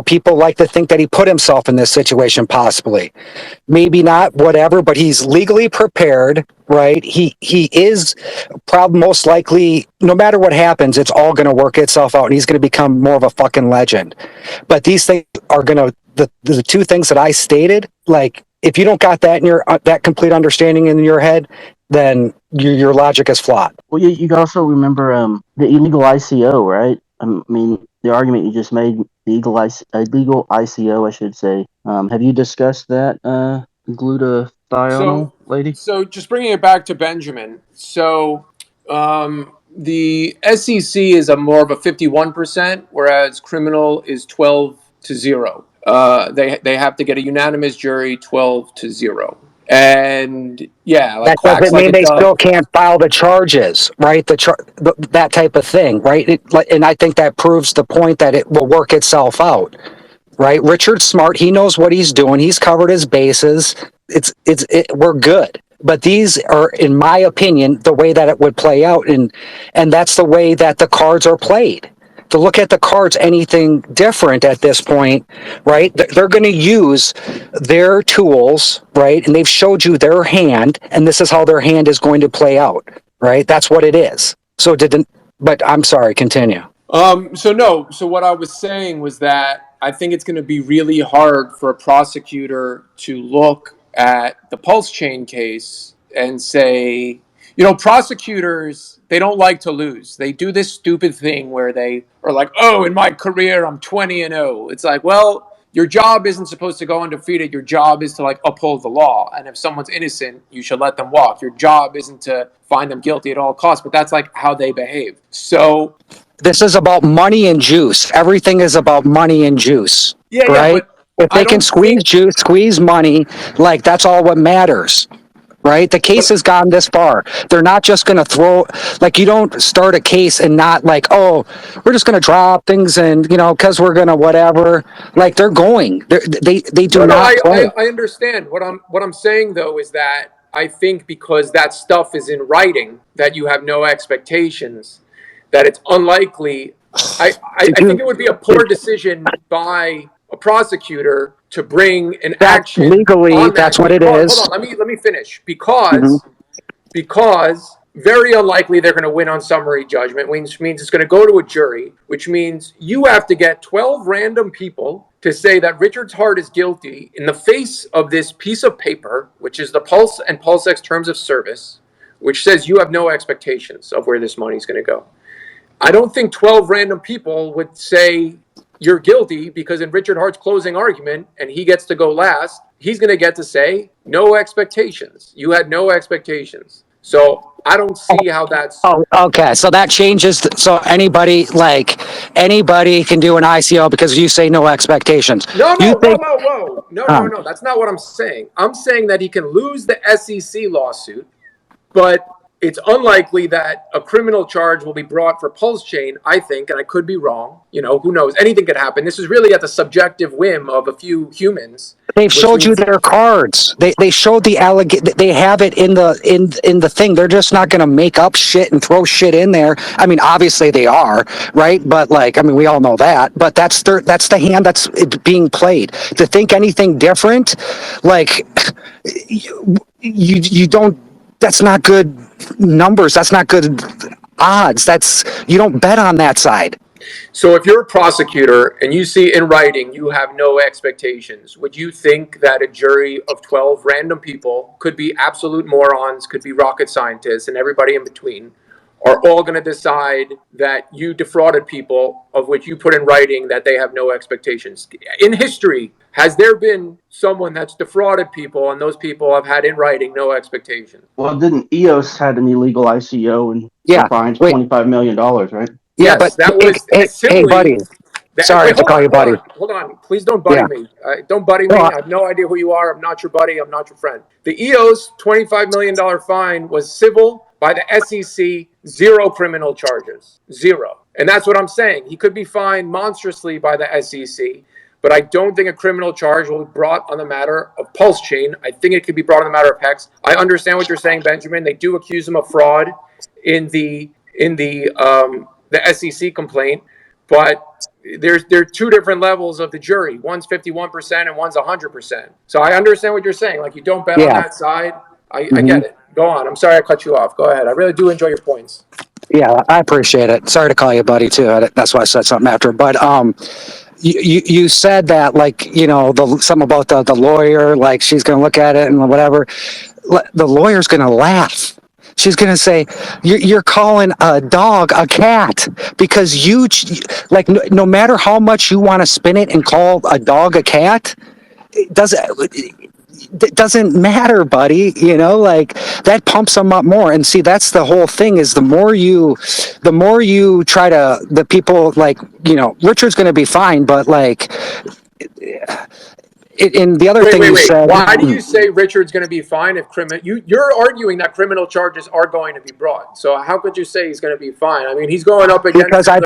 people like to think that he put himself in this situation, possibly. Maybe not, whatever, but he's legally prepared, right? He is probably most likely, no matter what happens, it's all going to work itself out, and he's going to become more of a fucking legend. But these things are going to, the two things that I stated, like, if you don't got that in your that complete understanding in your head, then your logic is flawed. Well, you also remember the illegal ICO, right? I mean, the argument you just made, the illegal ICO, I should say. Have you discussed that, glutathione lady? So just bringing it back to Benjamin. So the SEC is more of a 51%, whereas criminal is 12-0. They have to get a unanimous jury, 12-0. And yeah, that doesn't mean they still can't file the charges, right? That type of thing, right? And I think that proves the point that it will work itself out, right? Richard's smart. He knows what he's doing. He's covered his bases. We're good. But these are, in my opinion, the way that it would play out, and that's the way that the cards are played. to look at the cards anything different at this point, right? They're going to use their tools, right? And they've showed you their hand, and this is how their hand is going to play out, right? That's what it is. So but I'm sorry, continue. So what I was saying was that I think it's going to be really hard for a prosecutor to look at the Pulsechain case and say, prosecutors, they don't like to lose. They do this stupid thing where they are like, oh, in my career, I'm 20-0. It's like, well, your job isn't supposed to go undefeated. Your job is to uphold the law. And if someone's innocent, you should let them walk. Your job isn't to find them guilty at all costs, but that's how they behave. So this is about money and juice. Everything is about money and juice, right? but If they can squeeze juice, squeeze money, that's all what matters. Right? The case has gone this far. They're not just going to throw, you don't start a case and not oh, we're just going to drop things and, because we're going to whatever. They're going. They do not. I understand. What I'm saying, though, is that I think because that stuff is in writing, that you have no expectations, that it's unlikely. I think it would be a poor decision by a prosecutor to bring an action legally. That's what it is. Hold on, let me finish. Because very unlikely they're going to win on summary judgment, which means it's going to go to a jury, which means you have to get 12 random people to say that Richard's Heart is guilty in the face of this piece of paper, which is the Pulse and Pulsex terms of service, which says you have no expectations of where this money is going to go. I don't think 12 random people would say you're guilty, because in Richard Hart's closing argument, and he gets to go last, he's going to get to say, no expectations. You had no expectations. So I don't see how that's... Oh, okay. So that changes. So anybody can do an ICO because you say no expectations. No. That's not what I'm saying. I'm saying that he can lose the SEC lawsuit, but it's unlikely that a criminal charge will be brought for Pulsechain, I think, and I could be wrong. Who knows? Anything could happen. This is really at the subjective whim of a few humans. They've showed you their cards. They showed the they have it in the thing. They're just not going to make up shit and throw shit in there. I mean, obviously they are, right? But we all know that. But that's the hand that's being played. To think anything different, you don't. That's not good numbers. That's not good odds. You don't bet on that side. So if you're a prosecutor and you see in writing you have no expectations, would you think that a jury of 12 random people, could be absolute morons, could be rocket scientists, and everybody in between, are all going to decide that you defrauded people of which you put in writing that they have no expectations? In history, has there been someone that's defrauded people and those people have had in writing no expectations? Well, didn't EOS had an illegal ICO and fined $25 million, right? Yeah, yes, but that was hey, buddy. Sorry to call you buddy. Hold on. Please don't buddy me. Don't buddy me. I have no idea who you are. I'm not your buddy. I'm not your friend. The EOS $25 million fine was civil by the SEC, 0 criminal charges. 0. And that's what I'm saying. He could be fined monstrously by the SEC, but I don't think a criminal charge will be brought on the matter of Pulsechain. I think it could be brought on the matter of Hex. I understand what you're saying, Benjamin. They do accuse him of fraud in the SEC complaint, but there are 2 different levels of the jury. One's 51% and one's 100%. So I understand what you're saying. You don't bet on that side. I get it. Go on. I'm sorry I cut you off. Go ahead. I really do enjoy your points. Yeah, I appreciate it. Sorry to call you buddy too. That's why I said something after. But you said that something about the lawyer, she's going to look at it and whatever. The lawyer's going to laugh. She's going to say, you're calling a dog a cat because no matter how much you want to spin it and call a dog a cat, it doesn't matter, buddy. That pumps them up more. And see, that's the whole thing is the more you try to, the people Richard's going to be fine, but in the other thing you said. Why do you say Richard's going to be fine if you're arguing that criminal charges are going to be brought? So how could you say he's going to be fine? I mean, he's going up against because I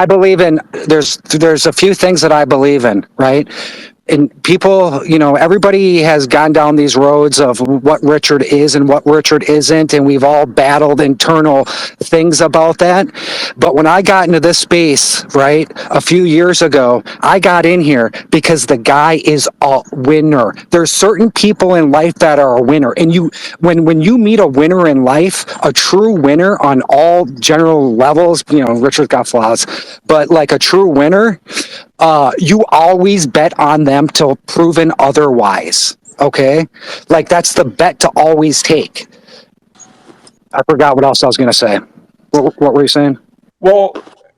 believe in there's a few things that I believe in, right? and people, everybody has gone down these roads of what Richard is and what Richard isn't, and we've all battled internal things about that. But when I got into this space, right, a few years ago, I got in here because the guy is a winner. There's certain people in life that are a winner, and when you meet a winner in life, a true winner on all general levels, Richard's got flaws, but like a true winner, you always bet on them till proven otherwise. Okay, like that's the bet to always take. I forgot what else I was going to say. What were you saying? Well,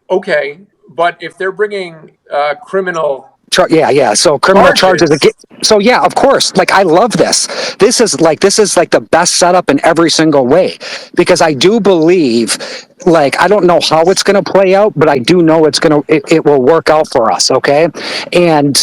okay, but if they're bringing criminal Yeah. So criminal charges. charges, So yeah, of course. Like I love this. This is like the best setup in every single way, because I do believe. Like I don't know how it's going to play out, but I do know it will work out for us. Okay, and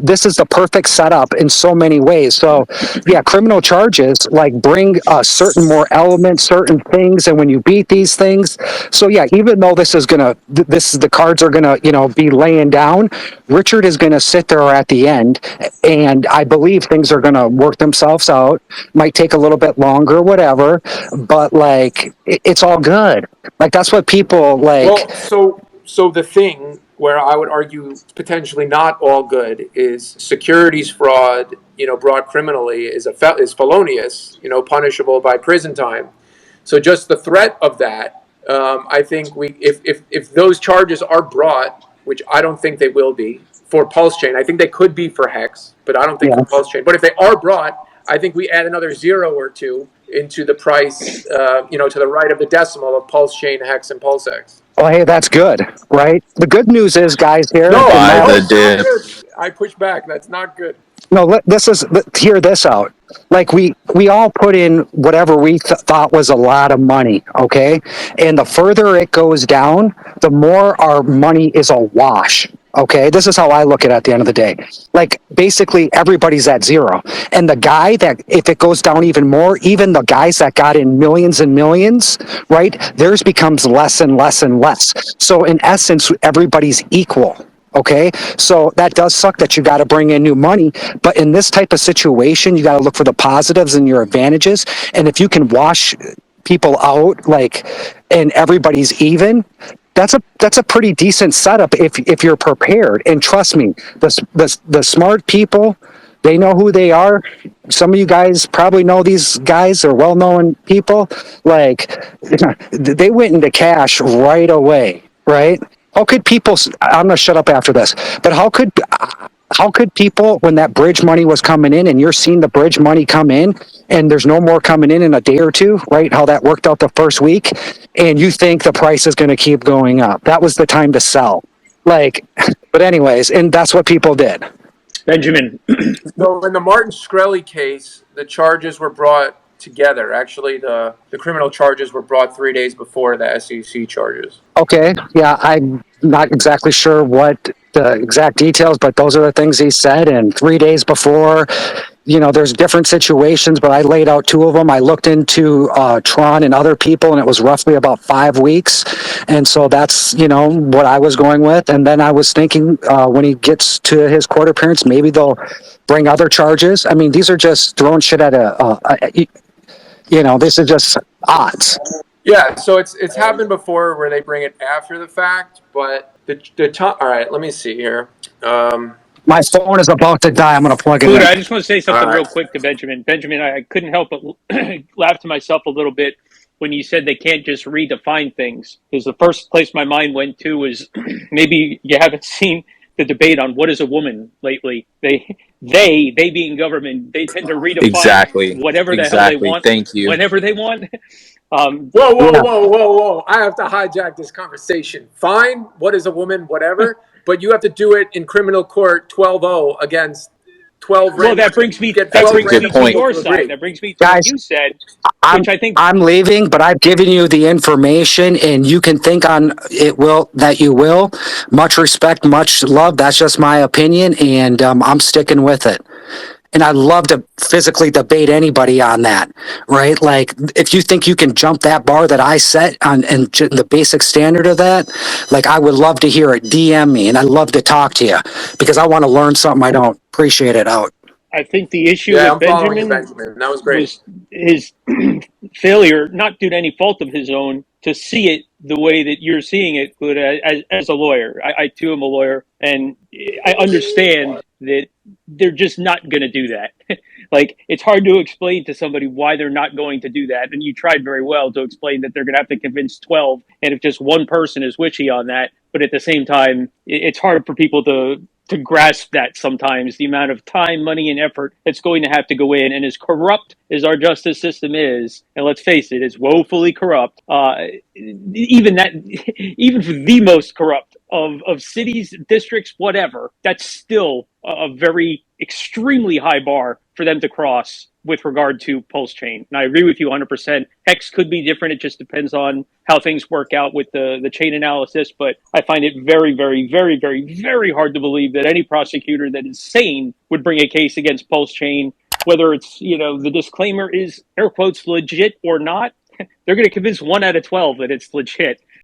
this is the perfect setup in so many ways. So yeah, criminal charges like bring certain more elements, certain things, and when you beat these things, so yeah, even though the cards are gonna be laying down, Richard is going to sit there at the end, and I believe things are going to work themselves out. Might take a little bit longer, whatever, but like it's all good. Like that's what people like. well, so the thing where I would argue potentially not all good is securities fraud, brought criminally is felonious, punishable by prison time. So just the threat of that, I think if those charges are brought, which I don't think they will be for Pulsechain, I think they could be for Hex, but I don't think Yeah. for Pulsechain. But if they are brought, I think we add another zero or two into the price, to the right of the decimal of Pulsechain, Hex, and Pulsex. Oh, hey, that's good, right? The good news is, guys, here. No, Buy no, the it's not dip. good. I push back. That's not good. No, hear this out. Like we all put in whatever we thought was a lot of money, okay? And the further it goes down, the more our money is a wash. Okay, this is how I look at the end of the day. Like basically everybody's at zero. And the guy that if it goes down even more, even the guys that got in millions and millions, right? Theirs becomes less and less and less. So in essence, everybody's equal. Okay, so that does suck that you got to bring in new money, but in this type of situation, you got to look for the positives and your advantages. And if you can wash people out, like, and everybody's even, that's a pretty decent setup if you're prepared. And trust me, the smart people, they know who they are. Some of you guys probably know these guys are well-known people. Like, they went into cash right away, right? How could people? I'm gonna shut up after this. But how could people, when that bridge money was coming in, and you're seeing the bridge money come in, and there's no more coming in a day or two, right? How that worked out the first week, and you think the price is going to keep going up? That was the time to sell. Like, but anyways, and that's what people did. Benjamin. So in the Martin Shkreli case, the charges were brought together. Actually, the criminal charges were brought 3 days before the SEC charges. Okay, yeah, I'm not exactly sure what the exact details, but those are the things he said. And 3 days before, there's different situations, but I laid out two of them. I looked into Tron and other people, and it was roughly about 5 weeks. And so that's, what I was going with. And then I was thinking when he gets to his court appearance, maybe they'll bring other charges. I mean, these are just throwing shit at this is just odds. Yeah, so it's happened before where they bring it after the fact, but the time. All right, let me see here. My phone is about to die. I'm going to plug it Dude, in. I just want to say something All right. real quick to Benjamin. Benjamin, I couldn't help but laugh to myself a little bit when you said they can't just redefine things. Because the first place my mind went to was maybe you haven't seen the debate on what is a woman lately. They being government, they tend to redefine Exactly. whatever the hell they want, Thank you. whenever they want. Whoa! I have to hijack this conversation. Fine, what is a woman? Whatever, but you have to do it in criminal court 12-0 against 12. Well, that brings me to your side. That brings me to what you said, which I think I'm leaving, but I've given you the information, and you can think on it. You will. Much respect, much love. That's just my opinion, and I'm sticking with it. And I'd love to physically debate anybody on that, right? Like, if you think you can jump that bar that I set on and the basic standard of that, like, I would love to hear it. DM me, and I'd love to talk to you because I want to learn something I don't appreciate it out. I think the issue Yeah, with I'm following you, Benjamin Benjamin. That was great. was his failure, not due to any fault of his own, to see it the way that you're seeing it. But as a lawyer, I too am a lawyer, and I understand that they're just not going to do that. Like, it's hard to explain to somebody why they're not going to do that, and you tried very well to explain that they're going to have to convince 12, and if just one person is wishy on that, but at the same time, it's hard for people to grasp that sometimes, the amount of time, money, and effort that's going to have to go in. And as corrupt as our justice system is, and let's face it, it's woefully corrupt, even that, even for the most corrupt of cities, districts, whatever, that's still a very extremely high bar for them to cross with regard to Pulsechain. And I agree with you 100%. Hex could be different. It just depends on how things work out with the chain analysis. But I find it very, very, very, very, very hard to believe that any prosecutor that is sane would bring a case against Pulsechain, whether it's, the disclaimer is air quotes legit or not. They're going to convince 1 out of 12 that it's legit.